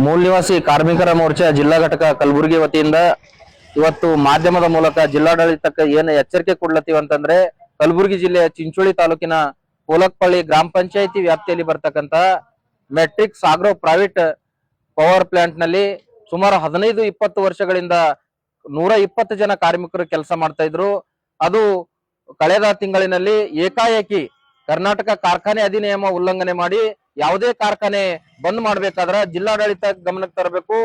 ಮೂಲ್ ನಿವಾಸಿ ಕಾರ್ಮಿಕರ ಮೋರ್ಚಾ ಜಿಲ್ಲಾ ಘಟಕ ಕಲಬುರಗಿ ವತಿಯಿಂದ ಇವತ್ತು ಮಾಧ್ಯಮದ ಮೂಲಕ ಜಿಲ್ಲಾಡಳಿತಕ್ಕೆ ಏನು ಎಚ್ಚರಿಕೆ ಕೊಡ್ಲತ್ತೀವಿ ಅಂತಂದ್ರೆ, ಕಲಬುರಗಿ ಜಿಲ್ಲೆಯ ಚಿಂಚೋಳಿ ತಾಲೂಕಿನ ಕೋಲಕ್ಪಳ್ಳಿ ಗ್ರಾಮ ಪಂಚಾಯಿತಿ ವ್ಯಾಪ್ತಿಯಲ್ಲಿ ಬರ್ತಕ್ಕಂತ Matrix Agro private power plant ನಲ್ಲಿ ಸುಮಾರು 15-20 ವರ್ಷಗಳಿಂದ 120 ಜನ ಕಾರ್ಮಿಕರು ಕೆಲಸ ಮಾಡ್ತಾ ಇದ್ರು. ಅದು ಕಳೆದ ತಿಂಗಳಿನಲ್ಲಿ ಏಕಾಏಕಿ ಕರ್ನಾಟಕ ಕಾರ್ಖಾನೆ ಅಧಿನಿಯಮ ಉಲ್ಲಂಘನೆ ಮಾಡಿ ಯಾವುದೇ ಕಾರ್ಖಾನೆ ಬಂದ್ ಮಾಡ್ಬೇಕಾದ್ರ ಜಿಲ್ಲಾಡಳಿತ ಗಮನಕ್ಕೆ ತರಬೇಕು,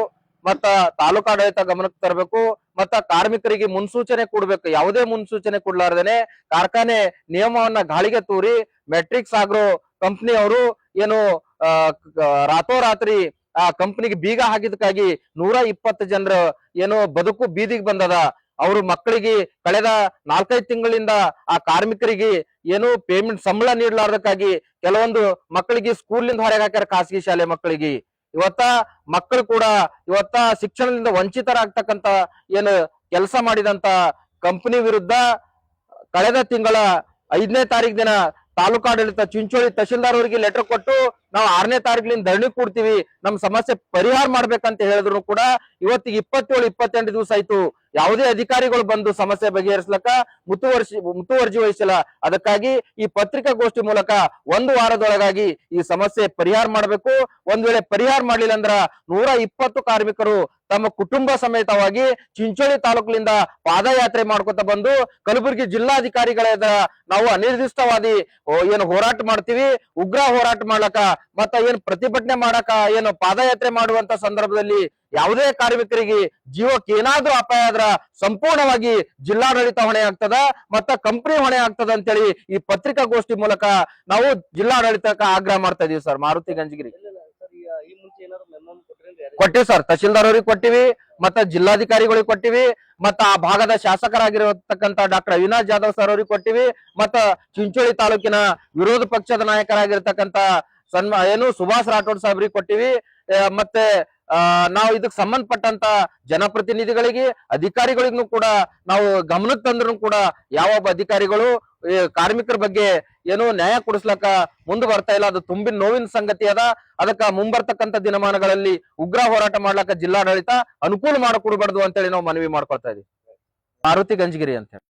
ಮತ್ತ ತಾಲೂಕಾಡಳಿತ ಗಮನಕ್ಕೆ ತರಬೇಕು, ಮತ್ತ ಕಾರ್ಮಿಕರಿಗೆ ಮುನ್ಸೂಚನೆ ಕೊಡ್ಬೇಕು. ಯಾವುದೇ ಮುನ್ಸೂಚನೆ ಕೊಡ್ಲಾರ್ದೇನೆ ಕಾರ್ಖಾನೆ ನಿಯಮವನ್ನ ಗಾಳಿಗೆ ತೂರಿ ಮೆಟ್ರಿಕ್ಸ್ ಆಗ್ರೋ ಕಂಪನಿ ಅವರು ಏನು ರಾತ್ರೋರಾತ್ರಿ ಆ ಕಂಪನಿಗೆ ಬೀಗ ಹಾಕಿದಕ್ಕಾಗಿ 120 ಜನರ ಏನು ಬದುಕು ಬೀದಿಗೆ ಬಂದದ. ಅವರು ಮಕ್ಕಳಿಗೆ ಕಳೆದ 4-5 ತಿಂಗಳಿಂದ ಆ ಕಾರ್ಮಿಕರಿಗೆ ಏನು ಪೇಮೆಂಟ್ ಸಂಬಳ ನೀಡಲಾರ್ದಕ್ಕಾಗಿ ಕೆಲವೊಂದು ಮಕ್ಕಳಿಗೆ ಸ್ಕೂಲ್ನಿಂದ ಹೊರಗೆ ಹಾಕ್ಯಾರ, ಖಾಸಗಿ ಶಾಲೆ ಮಕ್ಕಳಿಗೆ. ಇವತ್ತ ಮಕ್ಕಳು ಕೂಡ ಇವತ್ತ ಶಿಕ್ಷಣದಿಂದ ವಂಚಿತರಾಗ್ತಕ್ಕಂತ ಏನು ಕೆಲಸ ಮಾಡಿದಂತ ಕಂಪನಿ ವಿರುದ್ಧ ಕಳೆದ ತಿಂಗಳ 5ನೇ ತಾರೀಕು ದಿನ ತಾಲೂಕಾಡಳಿತ ಚಿಂಚೋಳಿ ತಹಶೀಲ್ದಾರ್ ಅವರಿಗೆ ಲೆಟರ್ ಕೊಟ್ಟು ನಾವು 6ನೇ ತಾರೀಕಿನಿಂದ ಧರಣಿ ಕೊಡ್ತೀವಿ, ನಮ್ ಸಮಸ್ಯೆ ಪರಿಹಾರ ಮಾಡ್ಬೇಕಂತ ಹೇಳಿದ್ರು ಕೂಡ ಇವತ್ತಿಗೆ 27-28 ದಿವಸ ಆಯ್ತು. ಯಾವುದೇ ಅಧಿಕಾರಿಗಳು ಬಂದು ಸಮಸ್ಯೆ ಬಗೆಹರಿಸ್ಲಕ್ಕ ಮುತುವರ್ಜಿ ವಹಿಸಿಲ್ಲ. ಅದಕ್ಕಾಗಿ ಈ ಪತ್ರಿಕಾಗೋಷ್ಠಿ ಮೂಲಕ 1 ವಾರದೊಳಗಾಗಿ ಈ ಸಮಸ್ಯೆ ಪರಿಹಾರ ಮಾಡಬೇಕು. ಒಂದ್ ವೇಳೆ ಪರಿಹಾರ ಮಾಡ್ಲಿಲ್ಲ ಅಂದ್ರ 120 ಕಾರ್ಮಿಕರು ತಮ್ಮ ಕುಟುಂಬ ಸಮೇತವಾಗಿ ಚಿಂಚೋಳಿ ತಾಲೂಕಿನಿಂದ ಪಾದಯಾತ್ರೆ ಮಾಡ್ಕೊತ ಬಂದು ಕಲಬುರಗಿ ಜಿಲ್ಲಾಧಿಕಾರಿಗಳ ನಾವು ಅನಿರ್ದಿಷ್ಟವಾದಿ ಏನು ಹೋರಾಟ ಮಾಡ್ತೀವಿ, ಉಗ್ರ ಹೋರಾಟ ಮಾಡ್ಲಕ ಮತ್ತ ಏನ್ ಪ್ರತಿಭಟನೆ ಮಾಡಕ ಏನು ಪಾದಯಾತ್ರೆ ಮಾಡುವಂತ ಸಂದರ್ಭದಲ್ಲಿ ಯಾವುದೇ ಕಾರ್ಮಿಕರಿಗೆ ಜೀವಕ್ಕೆ ಏನಾದ್ರೂ ಅಪಾಯ ಆದ್ರ ಸಂಪೂರ್ಣವಾಗಿ ಜಿಲ್ಲಾಡಳಿತ ಹೊಣೆ ಆಗ್ತದ, ಮತ್ತ ಕಂಪನಿ ಹೊಣೆ ಆಗ್ತದ ಅಂತೇಳಿ ಈ ಪತ್ರಿಕಾಗೋಷ್ಠಿ ಮೂಲಕ ನಾವು ಜಿಲ್ಲಾಡಳಿತಕ್ಕೆ ಆಗ್ರಹ ಮಾಡ್ತಾ ಇದೀವಿ ಸರ್. ಮಾರುತಿ ಗಂಜಗಿರಿ ಕೊಟ್ಟಿವಿ ಸರ್, ತಹಶೀಲ್ದಾರ್ ಅವ್ರಿಗೆ ಕೊಟ್ಟಿವಿ, ಮತ್ತ ಜಿಲ್ಲಾಧಿಕಾರಿಗಳಿಗೆ ಕೊಟ್ಟಿವಿ, ಮತ್ತ ಆ ಭಾಗದ ಶಾಸಕರಾಗಿರತಕ್ಕಂತ ಡಾಕ್ಟರ್ ಅವಿನಾಶ್ ಜಾಧವ್ ಸರ್ ಅವ್ರಿಗೆ ಕೊಟ್ಟಿವಿ, ಮತ್ತ ಚಿಂಚೋಳಿ ತಾಲೂಕಿನ ವಿರೋಧ ಪಕ್ಷದ ನಾಯಕರಾಗಿರ್ತಕ್ಕಂತ ಏನು ಸುಭಾಷ್ ರಾಠೋಡ್ ಸಾಹೇಬ್ರಿಗೆ ಕೊಟ್ಟಿವಿ. ಮತ್ತೆ ನಾವು ಇದಕ್ಕೆ ಸಂಬಂಧಪಟ್ಟಂತ ಜನಪ್ರತಿನಿಧಿಗಳಿಗೆ ಅಧಿಕಾರಿಗಳಿಗೂ ಕೂಡ ನಾವು ಗಮನಕ್ಕೆ ತಂದ್ರು ಕೂಡ ಯಾವೊಬ್ಬ ಅಧಿಕಾರಿಗಳು ಕಾರ್ಮಿಕರ ಬಗ್ಗೆ ಏನು ನ್ಯಾಯ ಕೊಡಿಸ್ಲಕ್ಕ ಮುಂದೆ ಬರ್ತಾ ಇಲ್ಲ. ಅದು ತುಂಬಿನ ನೋವಿನ ಸಂಗತಿ ಅದ. ಅದಕ್ಕ ಮುಂಬರ್ತಕ್ಕಂಥ ದಿನಮಾನಗಳಲ್ಲಿ ಉಗ್ರ ಹೋರಾಟ ಮಾಡ್ಲಕ್ಕ ಜಿಲ್ಲಾಡಳಿತ ಅನುಕೂಲ ಮಾಡಿಕೊಡ್ಬಾರ್ದು ಅಂತೇಳಿ ನಾವು ಮನವಿ ಮಾಡ್ಕೊಳ್ತಾ ಇದೀವಿ. ಮಾರುತಿ ಗಂಜಗಿರಿ ಅಂತ ಹೇಳಿ.